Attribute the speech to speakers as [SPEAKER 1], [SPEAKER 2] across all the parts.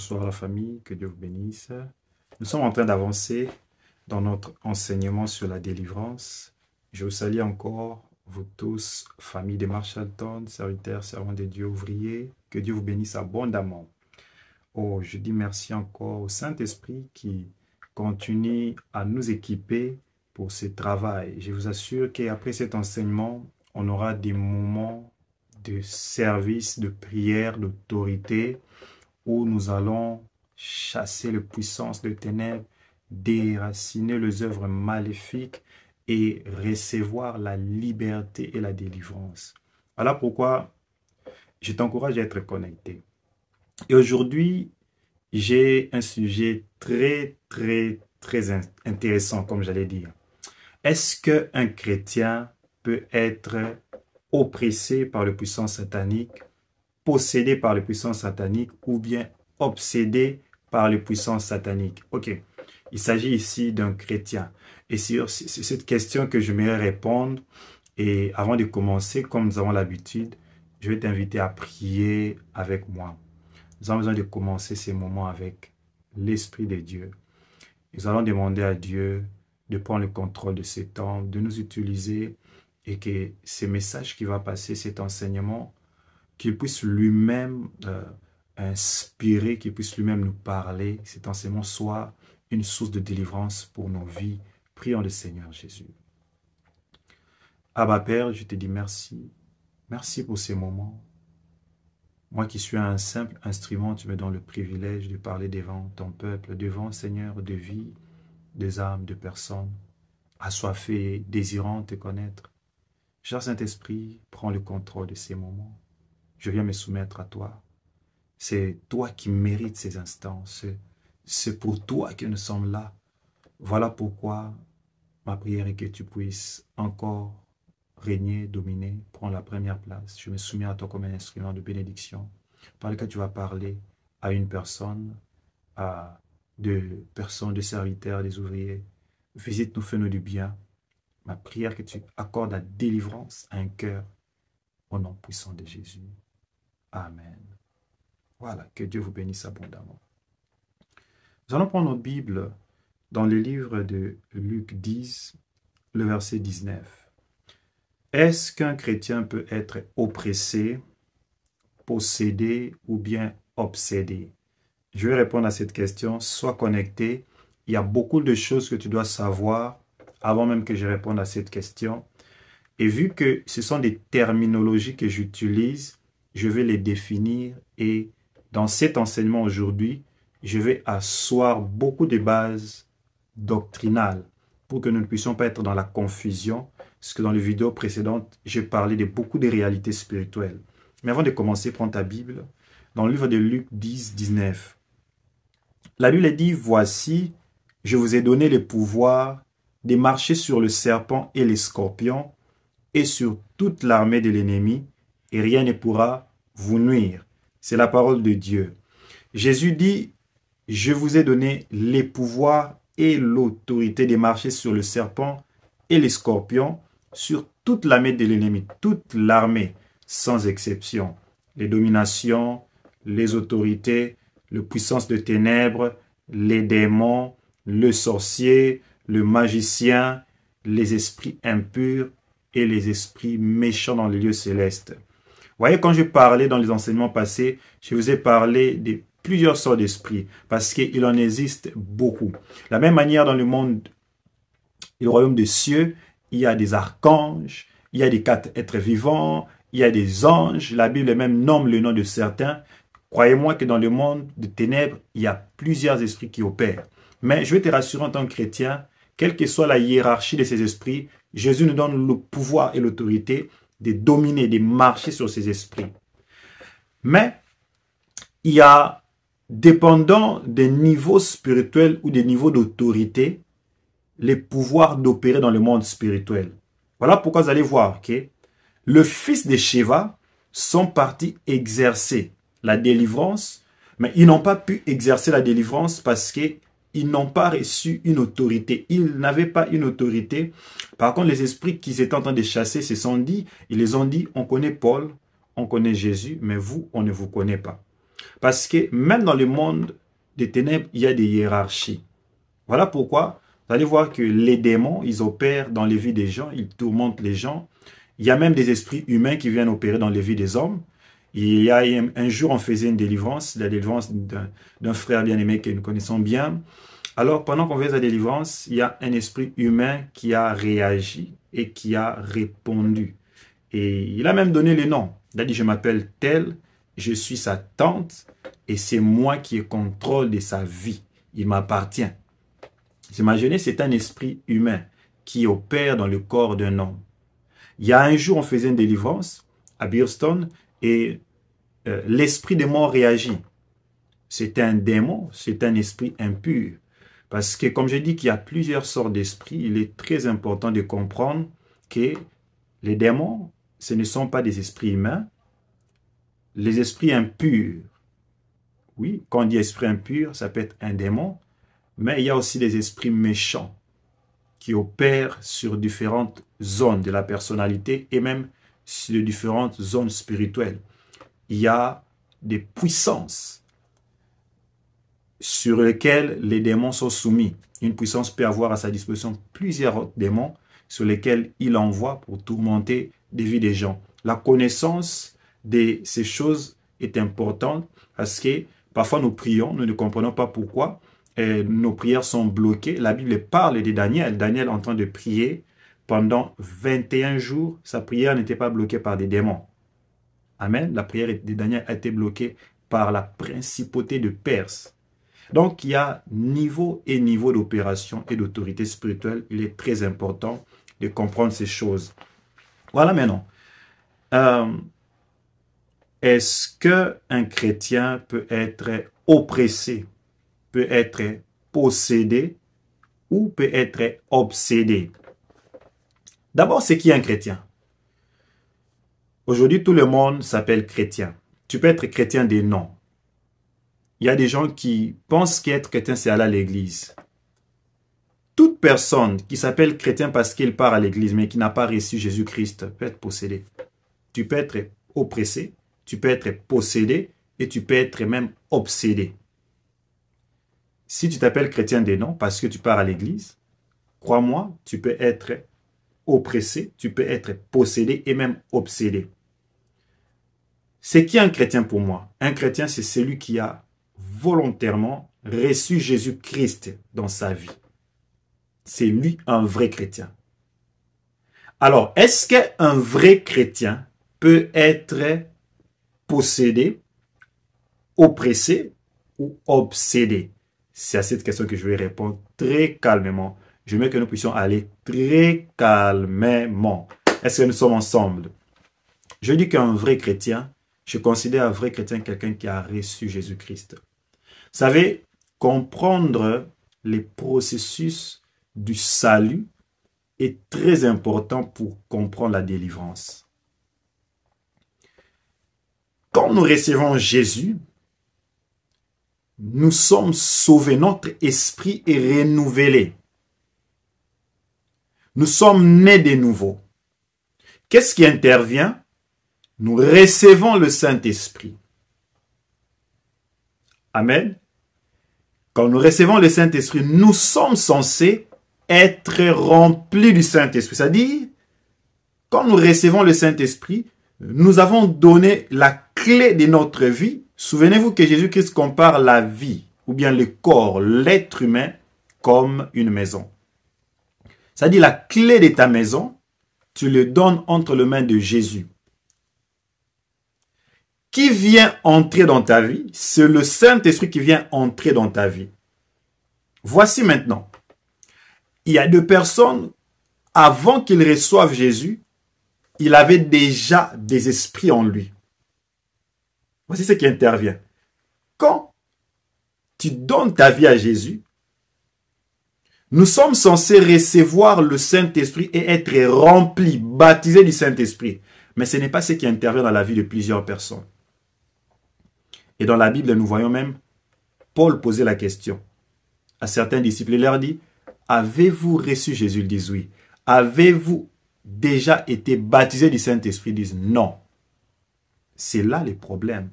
[SPEAKER 1] Bonsoir la famille, que Dieu vous bénisse. Nous sommes en train d'avancer dans notre enseignement sur la délivrance. Je vous salue encore, vous tous, famille de Marshallton, serviteurs, servants de Dieu, ouvriers. Que Dieu vous bénisse abondamment. Oh, je dis merci encore au Saint-Esprit qui continue à nous équiper pour ce travail. Je vous assure qu'après cet enseignement, on aura des moments de service, de prière, d'autorité, où nous allons chasser les puissances de ténèbres, déraciner les œuvres maléfiques et recevoir la liberté et la délivrance. Voilà pourquoi je t'encourage à être connecté. Et aujourd'hui, j'ai un sujet très intéressant, comme j'allais dire. Est-ce qu'un chrétien peut être oppressé par les puissances sataniques, possédé par les puissances sataniques ou bien obsédé par les puissances sataniques? Ok, il s'agit ici d'un chrétien. Et c'est cette question que je m'aimerais répondre. Et avant de commencer, comme nous avons l'habitude, je vais t'inviter à prier avec moi. Nous avons besoin de commencer ces moments avec l'Esprit de Dieu. Nous allons demander à Dieu de prendre le contrôle de ces temps, de nous utiliser et que ce message qui va passer, cet enseignement, qu'il puisse lui-même inspirer, qu'il puisse lui-même nous parler, cet enseignement soit une source de délivrance pour nos vies. Prions le Seigneur Jésus. Abba Père, je te dis merci. Merci pour ces moments. Moi qui suis un simple instrument, tu me donnes le privilège de parler devant ton peuple, devant, Seigneur, de vie, des âmes, de personnes, assoiffées, désirant te connaître. Cher Saint-Esprit, prends le contrôle de ces moments. Je viens me soumettre à toi. C'est toi qui mérites ces instants. C'est pour toi que nous sommes là. Voilà pourquoi ma prière est que tu puisses encore régner, dominer, prendre la première place. Je me soumets à toi comme un instrument de bénédiction par lequel tu vas parler à une personne, à deux personnes, des serviteurs, des ouvriers. Visite-nous, fais-nous du bien. Ma prière est que tu accordes la délivrance à un cœur au nom puissant de Jésus. Amen. Voilà, que Dieu vous bénisse abondamment. Nous allons prendre notre Bible dans le livre de Luc 10, le verset 19. Est-ce qu'un chrétien peut être oppressé, possédé ou bien obsédé? Je vais répondre à cette question. Sois connecté. Il y a beaucoup de choses que tu dois savoir avant même que je réponde à cette question. Et vu que ce sont des terminologies que j'utilise, je vais les définir et dans cet enseignement aujourd'hui, je vais asseoir beaucoup de bases doctrinales pour que nous ne puissions pas être dans la confusion, parce que dans les vidéos précédentes, j'ai parlé de beaucoup de réalités spirituelles. Mais avant de commencer, prends ta Bible, dans le livre de Luc 10, 19. La Bible dit, « Voici, je vous ai donné le pouvoir de marcher sur le serpent et les scorpions et sur toute l'armée de l'ennemi, et rien ne pourra vous nuire. » C'est la parole de Dieu. Jésus dit, « Je vous ai donné les pouvoirs et l'autorité de marcher sur le serpent et les scorpions, sur toute l'armée de l'ennemi, toute l'armée, sans exception. Les dominations, les autorités, les puissances de ténèbres, les démons, le sorcier, le magicien, les esprits impurs et les esprits méchants dans les lieux célestes. » Vous voyez, quand je parlais dans les enseignements passés, je vous ai parlé de plusieurs sortes d'esprits, parce qu'il en existe beaucoup. De la même manière, dans le monde et le royaume des cieux, il y a des archanges, il y a des quatre êtres vivants, il y a des anges. La Bible même nomme le nom de certains. Croyez-moi que dans le monde des ténèbres, il y a plusieurs esprits qui opèrent. Mais je vais te rassurer en tant que chrétien, quelle que soit la hiérarchie de ces esprits, Jésus nous donne le pouvoir et l'autorité de dominer, de marcher sur ces esprits. Mais il y a, dépendant des niveaux spirituels ou des niveaux d'autorité, les pouvoirs d'opérer dans le monde spirituel. Voilà pourquoi vous allez voir que le fils de Sheva sont partis exercer la délivrance, mais ils n'ont pas pu exercer la délivrance parce qu'ils n'ont pas reçu une autorité. Ils n'avaient pas une autorité. Par contre, les esprits qu'ils étaient en train de chasser se sont dit, ils les ont dit, on connaît Paul, on connaît Jésus, mais vous, on ne vous connaît pas. Parce que même dans le monde des ténèbres, il y a des hiérarchies. Voilà pourquoi vous allez voir que les démons, ils opèrent dans les vies des gens, ils tourmentent les gens. Il y a même des esprits humains qui viennent opérer dans les vies des hommes. Il y a un jour, on faisait une délivrance, la délivrance d'un frère bien-aimé que nous connaissons bien. Alors, pendant qu'on faisait la délivrance, il y a un esprit humain qui a réagi et qui a répondu. Et il a même donné les noms. Il a dit, je m'appelle tel, je suis sa tante et c'est moi qui ai contrôle de sa vie. Il m'appartient. Imaginez, c'est un esprit humain qui opère dans le corps d'un homme. Il y a un jour, on faisait une délivrance à Bearston et l'esprit des morts réagit. C'est un démon, c'est un esprit impur. Parce que, comme je dis qu'il y a plusieurs sortes d'esprits, il est très important de comprendre que les démons, ce ne sont pas des esprits humains. Les esprits impurs, oui, quand on dit esprit impur, ça peut être un démon, mais il y a aussi des esprits méchants qui opèrent sur différentes zones de la personnalité et même sur différentes zones spirituelles. Il y a des puissances sur lesquelles les démons sont soumis. Une puissance peut avoir à sa disposition plusieurs autres démons sur lesquels il envoie pour tourmenter des vies des gens. La connaissance de ces choses est importante parce que parfois nous prions, nous ne comprenons pas pourquoi. Nos prières sont bloquées. La Bible parle de Daniel. Daniel en train de prier pendant 21 jours. Sa prière n'était pas bloquée par des démons. Amen. La prière de Daniel a été bloquée par la principauté de Perse. Donc, il y a niveau et niveau d'opération et d'autorité spirituelle. Il est très important de comprendre ces choses. Voilà maintenant. Est-ce qu'un chrétien peut être oppressé, peut être possédé ou peut être obsédé? D'abord, c'est qui un chrétien? Aujourd'hui, tout le monde s'appelle chrétien. Tu peux être chrétien des noms. Il y a des gens qui pensent qu'être chrétien, c'est aller à l'église. Toute personne qui s'appelle chrétien parce qu'il part à l'église, mais qui n'a pas reçu Jésus-Christ, peut être possédé. Tu peux être oppressé, tu peux être possédé et tu peux être même obsédé. Si tu t'appelles chrétien des noms parce que tu pars à l'église, crois-moi, tu peux être oppressé, tu peux être possédé et même obsédé. C'est qui un chrétien pour moi? Un chrétien, c'est celui qui a volontairement reçu Jésus-Christ dans sa vie. C'est lui un vrai chrétien. Alors, est-ce qu'un vrai chrétien peut être possédé, oppressé ou obsédé? C'est à cette question que je vais répondre très calmement. Je veux que nous puissions aller très calmement. Est-ce que nous sommes ensemble? Je dis qu'un vrai chrétien, je considère un vrai chrétien quelqu'un qui a reçu Jésus-Christ. Vous savez, comprendre les processus du salut est très important pour comprendre la délivrance. Quand nous recevons Jésus, nous sommes sauvés, notre esprit est renouvelé. Nous sommes nés de nouveau. Qu'est-ce qui intervient? Nous recevons le Saint-Esprit. Amen. Quand nous recevons le Saint-Esprit, nous sommes censés être remplis du Saint-Esprit. C'est-à-dire, quand nous recevons le Saint-Esprit, nous avons donné la clé de notre vie. Souvenez-vous que Jésus-Christ compare la vie, ou bien le corps, l'être humain, comme une maison. C'est-à-dire, la clé de ta maison, tu le donnes entre les mains de Jésus. Qui vient entrer dans ta vie? C'est le Saint-Esprit qui vient entrer dans ta vie. Voici maintenant. Il y a deux personnes, avant qu'ils reçoivent Jésus, il avait déjà des esprits en lui. Voici ce qui intervient. Quand tu donnes ta vie à Jésus, nous sommes censés recevoir le Saint-Esprit et être remplis, baptisés du Saint-Esprit. Mais ce n'est pas ce qui intervient dans la vie de plusieurs personnes. Et dans la Bible, nous voyons même Paul poser la question à certains disciples. Il leur dit, avez-vous reçu Jésus? Ils disent oui. Avez-vous déjà été baptisés du Saint-Esprit? Ils disent non. C'est là le problème.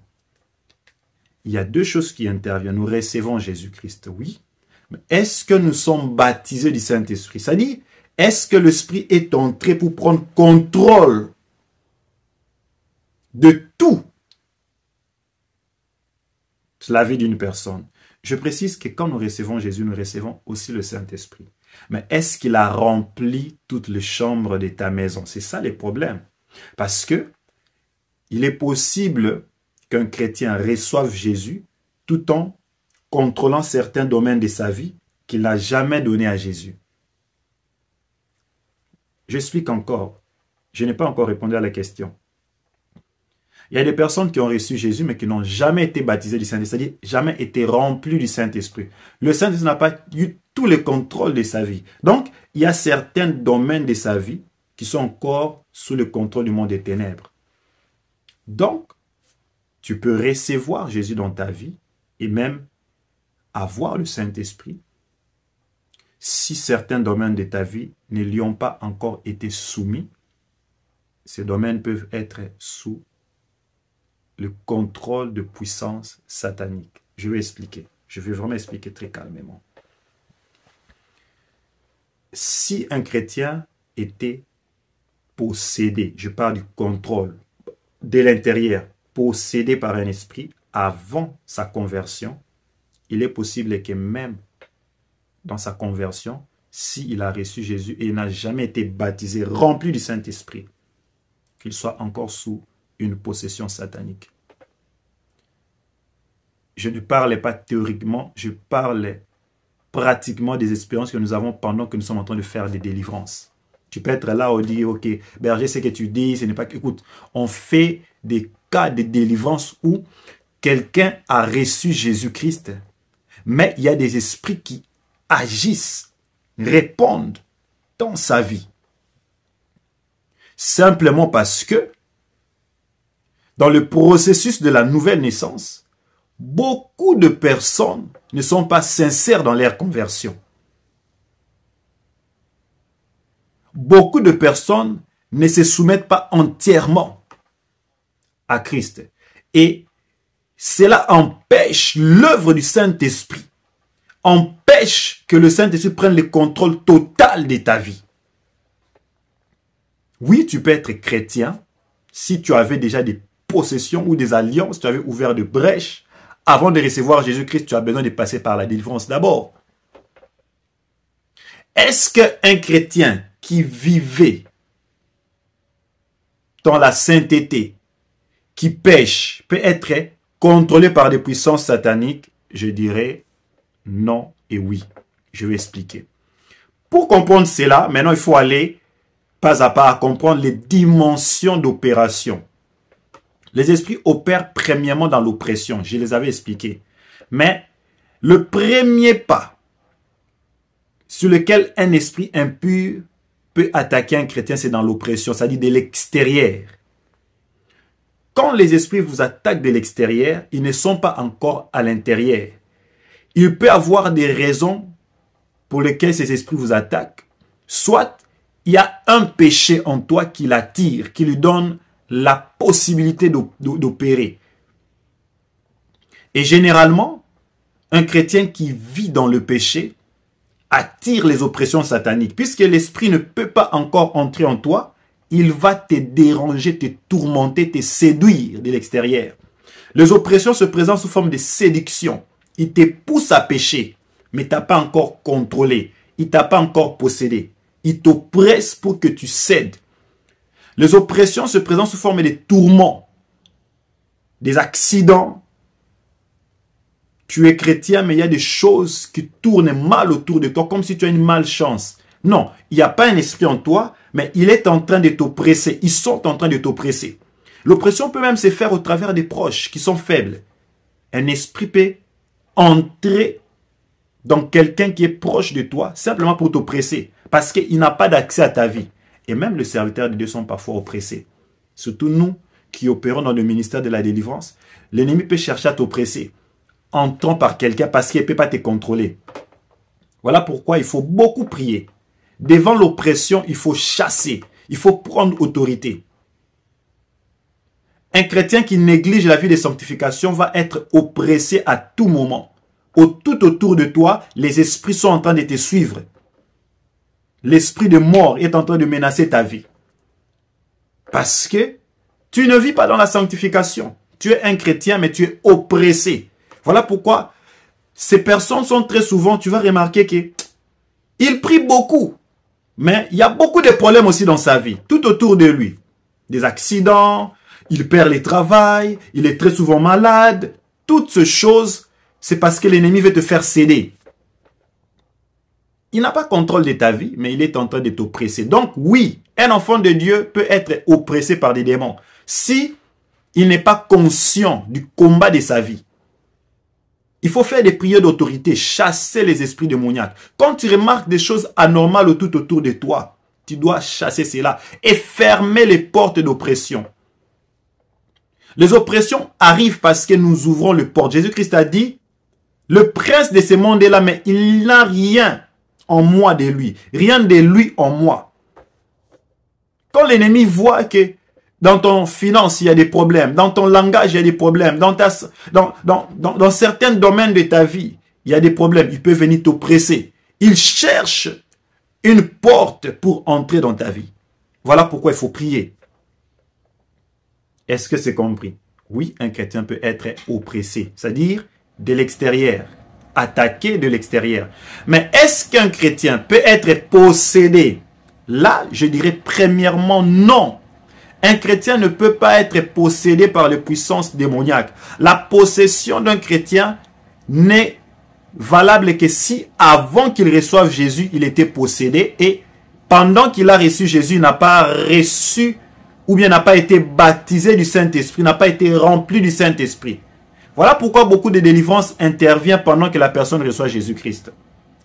[SPEAKER 1] il y a deux choses qui interviennent. Nous recevons Jésus-Christ, oui. Mais est-ce que nous sommes baptisés du Saint-Esprit? C'est-à-dire, est-ce que l'Esprit est entré pour prendre contrôle de tout la vie d'une personne? Je précise que quand nous recevons Jésus, nous recevons aussi le Saint-Esprit. Mais est-ce qu'il a rempli toutes les chambres de ta maison? C'est ça le problème. Parce que il est possible qu'un chrétien reçoive Jésus tout en contrôlant certains domaines de sa vie qu'il n'a jamais donné à Jésus. J'explique encore. Je n'ai pas encore répondu à la question. Il y a des personnes qui ont reçu Jésus, mais qui n'ont jamais été baptisées du Saint-Esprit, c'est-à-dire jamais été remplies du Saint-Esprit. Le Saint-Esprit n'a pas eu tout le contrôle de sa vie. Donc, il y a certains domaines de sa vie qui sont encore sous le contrôle du monde des ténèbres. Donc, tu peux recevoir Jésus dans ta vie et même avoir le Saint-Esprit si certains domaines de ta vie ne lui ont pas encore été soumis. Ces domaines peuvent être sous le contrôle de puissance satanique. Je vais expliquer. Je vais vraiment expliquer très calmement. Si un chrétien était possédé, je parle du contrôle de l'intérieur, possédé par un esprit avant sa conversion, il est possible que même dans sa conversion, s'il a reçu Jésus et n'a jamais été baptisé, rempli du Saint-Esprit, qu'il soit encore sous une possession satanique. Je ne parle pas théoriquement, je parle pratiquement des expériences que nous avons pendant que nous sommes en train de faire des délivrances. Tu peux être là et dire, ok, berger, ce que tu dis, ce n'est pas... Écoute, on fait des cas de délivrance où quelqu'un a reçu Jésus-Christ, mais il y a des esprits qui agissent, répondent dans sa vie. Simplement parce que dans le processus de la nouvelle naissance, beaucoup de personnes ne sont pas sincères dans leur conversion. Beaucoup de personnes ne se soumettent pas entièrement à Christ. Et cela empêche l'œuvre du Saint-Esprit, empêche que le Saint-Esprit prenne le contrôle total de ta vie. Oui, tu peux être chrétien si tu avais déjà des possessions ou des alliances, tu avais ouvert de brèches. Avant de recevoir Jésus-Christ, tu as besoin de passer par la délivrance d'abord. Est-ce qu'un chrétien qui vivait dans la sainteté, qui pêche, peut être contrôlé par des puissances sataniques? Je dirais non et oui. Je vais expliquer. Pour comprendre cela, maintenant il faut aller pas à pas à comprendre les dimensions d'opération. Les esprits opèrent premièrement dans l'oppression. Je les avais expliqués. Mais le premier pas sur lequel un esprit impur peut attaquer un chrétien, c'est dans l'oppression, c'est-à-dire de l'extérieur. Quand les esprits vous attaquent de l'extérieur, ils ne sont pas encore à l'intérieur. Il peut y avoir des raisons pour lesquelles ces esprits vous attaquent. Soit il y a un péché en toi qui l'attire, qui lui donne la possibilité d'opérer. Et généralement, un chrétien qui vit dans le péché attire les oppressions sataniques. Puisque l'esprit ne peut pas encore entrer en toi, il va te déranger, te tourmenter, te séduire de l'extérieur. Les oppressions se présentent sous forme de séduction. Il te pousse à pécher, mais tu n'as pas encore contrôlé. Il ne t'a pas encore possédé. Il t'oppresse pour que tu cèdes. Les oppressions se présentent sous forme de tourments, des accidents. Tu es chrétien, mais il y a des choses qui tournent mal autour de toi, comme si tu as une malchance. Non, il n'y a pas un esprit en toi, mais il est en train de t'oppresser. Ils sont en train de t'oppresser. L'oppression peut même se faire au travers des proches qui sont faibles. Un esprit peut entrer dans quelqu'un qui est proche de toi, simplement pour t'oppresser, parce qu'il n'a pas d'accès à ta vie. Et même les serviteurs de Dieu sont parfois oppressés. Surtout nous qui opérons dans le ministère de la délivrance, l'ennemi peut chercher à t'oppresser, entrant par quelqu'un parce qu'il ne peut pas te contrôler. Voilà pourquoi il faut beaucoup prier. Devant l'oppression, il faut chasser, il faut prendre autorité. Un chrétien qui néglige la vie de sanctification va être oppressé à tout moment. Tout autour de toi, les esprits sont en train de te suivre. L'esprit de mort est en train de menacer ta vie. Parce que tu ne vis pas dans la sanctification. Tu es un chrétien, mais tu es oppressé. Voilà pourquoi ces personnes sont très souvent, tu vas remarquer qu'ils prient beaucoup. Mais il y a beaucoup de problèmes aussi dans sa vie, tout autour de lui. Des accidents, il perd le travail, il est très souvent malade. Toutes ces choses, c'est parce que l'ennemi veut te faire céder. Il n'a pas contrôle de ta vie, mais il est en train de t'oppresser. Donc oui, un enfant de Dieu peut être oppressé par des démons si il n'est pas conscient du combat de sa vie. Il faut faire des prières d'autorité, chasser les esprits démoniaques. Quand tu remarques des choses anormales tout autour de toi, tu dois chasser cela et fermer les portes d'oppression. Les oppressions arrivent parce que nous ouvrons les portes. Jésus-Christ a dit, le prince de ce monde est là, mais il n'a rien en moi de lui. Rien de lui en moi. Quand l'ennemi voit que dans ton finance, il y a des problèmes, dans ton langage, il y a des problèmes, dans certains domaines de ta vie, il y a des problèmes, il peut venir t'oppresser. Il cherche une porte pour entrer dans ta vie. Voilà pourquoi il faut prier. Est-ce que c'est compris? Oui, un chrétien peut être oppressé, c'est-à-dire de l'extérieur, attaqué de l'extérieur. Mais est-ce qu'un chrétien peut être possédé? Là, je dirais premièrement non. Un chrétien ne peut pas être possédé par les puissances démoniaques. La possession d'un chrétien n'est valable que si, avant qu'il reçoive Jésus, il était possédé et pendant qu'il a reçu Jésus, il n'a pas reçu ou bien n'a pas été baptisé du Saint-Esprit, n'a pas été rempli du Saint-Esprit. Voilà pourquoi beaucoup de délivrances interviennent pendant que la personne reçoit Jésus-Christ.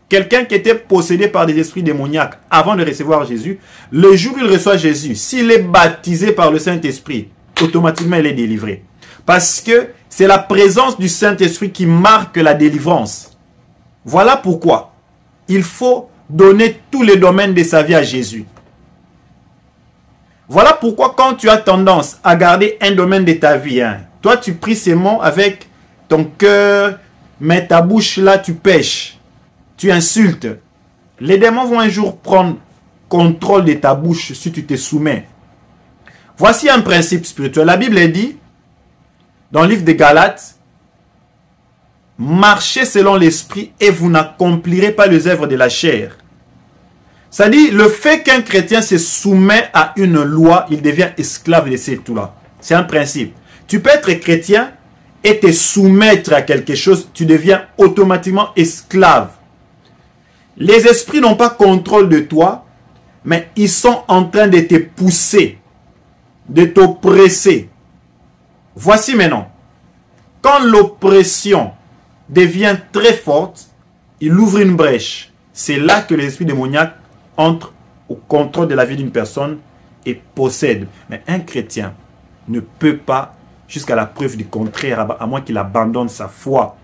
[SPEAKER 1] Quelqu'un qui était possédé par des esprits démoniaques avant de recevoir Jésus, le jour où il reçoit Jésus, s'il est baptisé par le Saint-Esprit, automatiquement il est délivré. Parce que c'est la présence du Saint-Esprit qui marque la délivrance. Voilà pourquoi il faut donner tous les domaines de sa vie à Jésus. Voilà pourquoi quand tu as tendance à garder un domaine de ta vie, toi tu pries ces mots avec ton cœur, mais ta bouche là tu pêches, tu insultes. Les démons vont un jour prendre contrôle de ta bouche si tu te soumets. Voici un principe spirituel. La Bible dit, dans le livre de Galates, marchez selon l'esprit et vous n'accomplirez pas les œuvres de la chair. Ça dit, le fait qu'un chrétien se soumet à une loi, il devient esclave de ces tout-là. C'est un principe. Tu peux être chrétien et te soumettre à quelque chose, tu deviens automatiquement esclave. Les esprits n'ont pas contrôle de toi, mais ils sont en train de te pousser, de t'oppresser. Voici maintenant, quand l'oppression devient très forte, il ouvre une brèche. C'est là que l'esprit démoniaque entre au contrôle de la vie d'une personne et possède. Mais un chrétien ne peut pas, jusqu'à la preuve du contraire, à moins qu'il abandonne sa foi,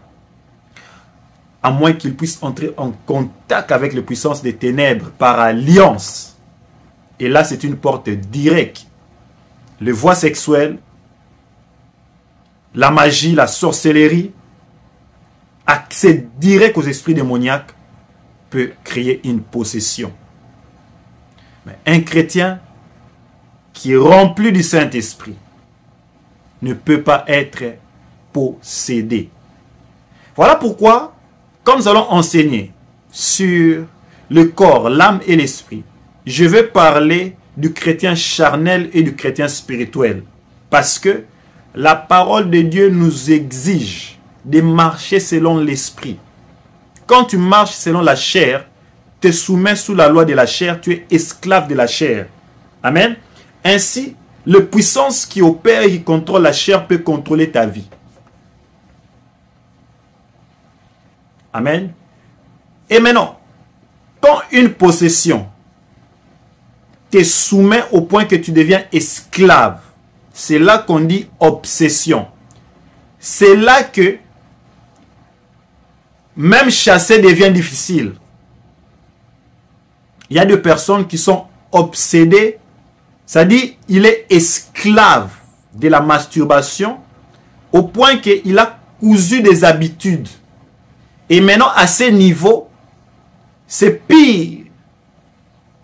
[SPEAKER 1] à moins qu'il puisse entrer en contact avec les puissances des ténèbres par alliance. Et là, c'est une porte directe. Les voies sexuelles, la magie, la sorcellerie, accès direct aux esprits démoniaques peut créer une possession. Mais un chrétien qui est rempli du Saint-Esprit ne peut pas être possédé. Voilà pourquoi, quand nous allons enseigner sur le corps, l'âme et l'esprit, je vais parler du chrétien charnel et du chrétien spirituel. Parce que la parole de Dieu nous exige de marcher selon l'esprit. Quand tu marches selon la chair, te soumets sous la loi de la chair, tu es esclave de la chair. Amen. Ainsi, la puissance qui opère et qui contrôle la chair peut contrôler ta vie. Amen. Et maintenant, quand une possession te soumet au point que tu deviens esclave, c'est là qu'on dit obsession. C'est là que même chasser devient difficile. Il y a des personnes qui sont obsédées, ça dit il est esclave de la masturbation au point qu'il a cousu des habitudes. Et maintenant, à ce niveau, c'est pire.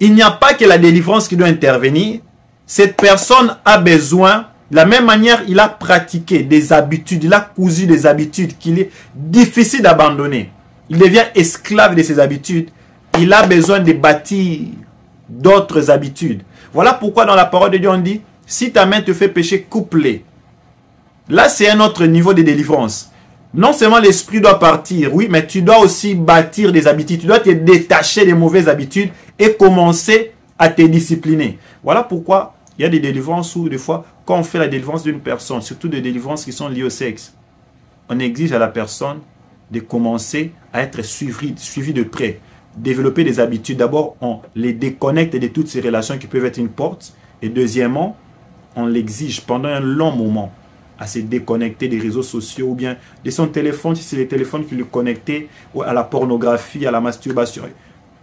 [SPEAKER 1] Il n'y a pas que la délivrance qui doit intervenir. Cette personne a besoin, de la même manière, il a pratiqué des habitudes, il a cousu des habitudes qu'il est difficile d'abandonner. Il devient esclave de ses habitudes. Il a besoin de bâtir d'autres habitudes. Voilà pourquoi dans la parole de Dieu, on dit, si ta main te fait pécher, coupe-les. Là, c'est un autre niveau de délivrance. Non seulement l'esprit doit partir, oui, mais tu dois aussi bâtir des habitudes. Tu dois te détacher des mauvaises habitudes et commencer à te discipliner. Voilà pourquoi il y a des délivrances où, des fois, quand on fait la délivrance d'une personne, surtout des délivrances qui sont liées au sexe, on exige à la personne de commencer à être suivi de près, développer des habitudes. D'abord, on les déconnecte de toutes ces relations qui peuvent être une porte. Et deuxièmement, on l'exige pendant un long moment à se déconnecter des réseaux sociaux ou bien de son téléphone, si c'est les téléphones qui le connectent à la pornographie, à la masturbation.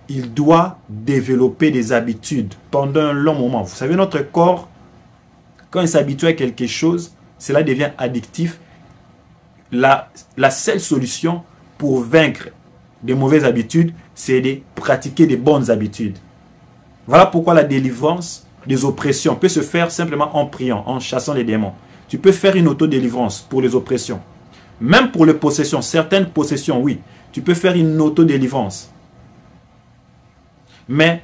[SPEAKER 1] Il doit développer des habitudes pendant un long moment. Vous savez, notre corps, quand il s'habitue à quelque chose, cela devient addictif. La seule solution pour vaincre des mauvaises habitudes, c'est de pratiquer des bonnes habitudes. Voilà pourquoi la délivrance des oppressions peut se faire simplement en priant, en chassant les démons. Tu peux faire une autodélivrance pour les oppressions. Même pour les possessions, certaines possessions, oui, tu peux faire une autodélivrance. Mais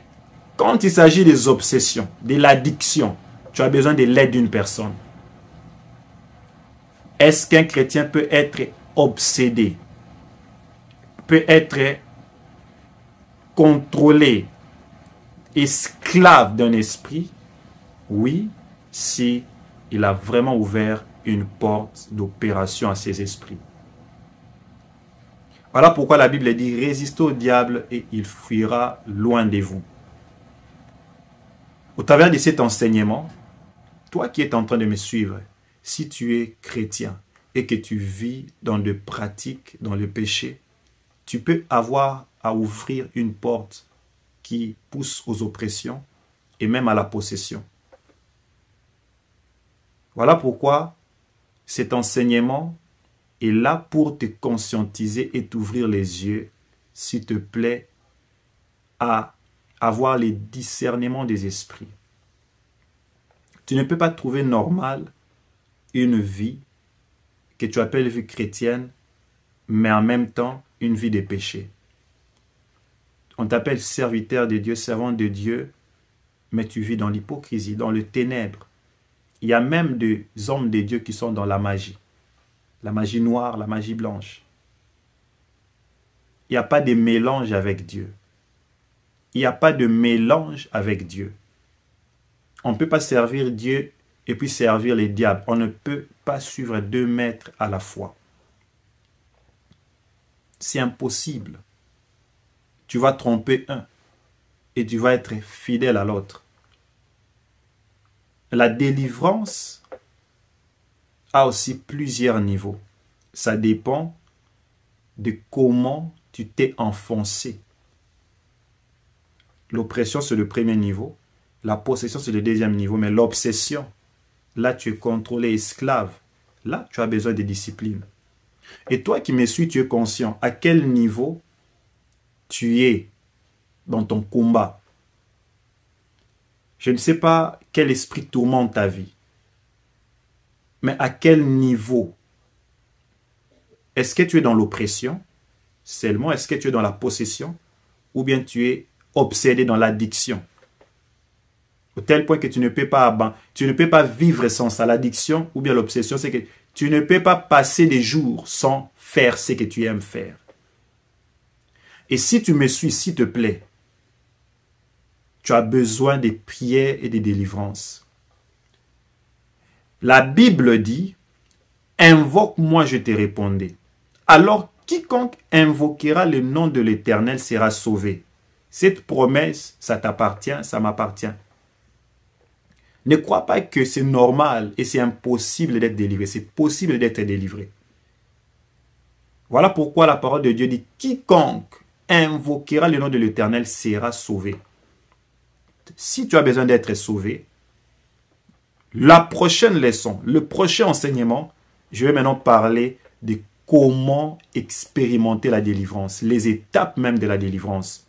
[SPEAKER 1] quand il s'agit des obsessions, de l'addiction, tu as besoin de l'aide d'une personne. Est-ce qu'un chrétien peut être obsédé, peut être contrôlé, esclave d'un esprit? Oui, si il a vraiment ouvert une porte d'opération à ses esprits. Voilà pourquoi la Bible dit « Résistez au diable et il fuira loin de vous ». Au travers de cet enseignement, toi qui es en train de me suivre, si tu es chrétien et que tu vis dans des pratiques, dans le péché, tu peux avoir à ouvrir une porte qui pousse aux oppressions et même à la possession. Voilà pourquoi cet enseignement est là pour te conscientiser et t'ouvrir les yeux, s'il te plaît, à avoir les discernements des esprits. Tu ne peux pas trouver normal une vie que tu appelles vie chrétienne, mais en même temps une vie de péché. On t'appelle serviteur de Dieu, servant de Dieu, mais tu vis dans l'hypocrisie, dans le ténèbre. Il y a même des hommes de Dieu qui sont dans la magie noire, la magie blanche. Il n'y a pas de mélange avec Dieu. Il n'y a pas de mélange avec Dieu. On ne peut pas servir Dieu et puis servir les diables. On ne peut pas suivre 2 maîtres à la fois. C'est impossible. Tu vas tromper un et tu vas être fidèle à l'autre. La délivrance a aussi plusieurs niveaux. Ça dépend de comment tu t'es enfoncé. L'oppression, c'est le premier niveau. La possession, c'est le deuxième niveau. Mais l'obsession, là, tu es contrôlé, esclave. Là, tu as besoin de discipline. Et toi qui me suis, tu es conscient à quel niveau tu es dans ton combat. Je ne sais pas quel esprit tourmente ta vie. Mais à quel niveau? Est-ce que tu es dans l'oppression seulement? Est-ce que tu es dans la possession? Ou bien tu es obsédé dans l'addiction? Au tel point que tu ne peux pas vivre sans ça. L'addiction ou bien l'obsession, c'est que tu ne peux pas passer des jours sans faire ce que tu aimes faire. Et si tu me suis, s'il te plaît, tu as besoin de prières et de délivrances. La Bible dit, « Invoque-moi, je te répondrai. Alors, quiconque invoquera le nom de l'Éternel sera sauvé. » Cette promesse, ça t'appartient, ça m'appartient. Ne crois pas que c'est normal et c'est impossible d'être délivré. C'est possible d'être délivré. Voilà pourquoi la parole de Dieu dit, « Quiconque invoquera le nom de l'Éternel sera sauvé. » Si tu as besoin d'être sauvé, La prochaine leçon, le prochain enseignement, je vais maintenant parler de comment expérimenter la délivrance, les étapes même de la délivrance.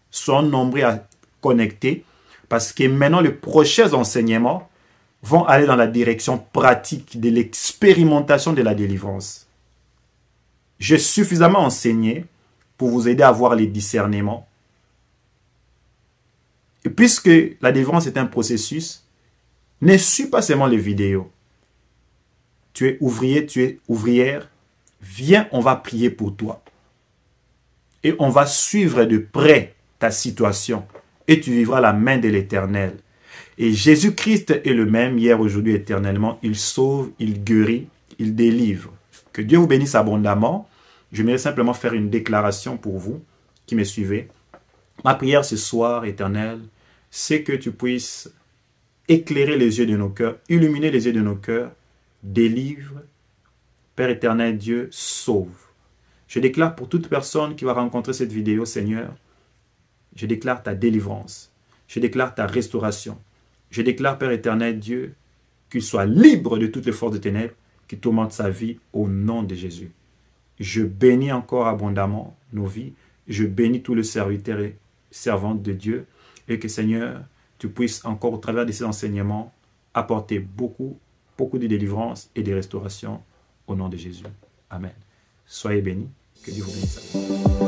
[SPEAKER 1] Soyons nombreux à connecter parce que maintenant les prochains enseignements vont aller dans la direction pratique de l'expérimentation de la délivrance. J'ai suffisamment enseigné pour vous aider à avoir les discernements. Et puisque la délivrance est un processus, ne suis pas seulement les vidéos. Tu es ouvrier, tu es ouvrière. Viens, on va prier pour toi. Et on va suivre de près ta situation. Et tu vivras la main de l'Éternel. Et Jésus-Christ est le même hier, aujourd'hui, éternellement. Il sauve, il guérit, il délivre. Que Dieu vous bénisse abondamment. Je voudrais simplement faire une déclaration pour vous qui me suivez. Ma prière ce soir, Éternel, c'est que tu puisses éclairer les yeux de nos cœurs, illuminer les yeux de nos cœurs, délivre. Père éternel, Dieu, sauve. Je déclare pour toute personne qui va rencontrer cette vidéo, Seigneur, je déclare ta délivrance. Je déclare ta restauration. Je déclare, Père éternel, Dieu, qu'il soit libre de toutes les forces de ténèbres qui tourmentent sa vie au nom de Jésus. Je bénis encore abondamment nos vies. Je bénis tous les serviteurs et servantes de Dieu. Et que, Seigneur, tu puisses encore, au travers de ces enseignements, apporter beaucoup de délivrance et de restauration au nom de Jésus. Amen. Soyez bénis. Que Dieu vous bénisse.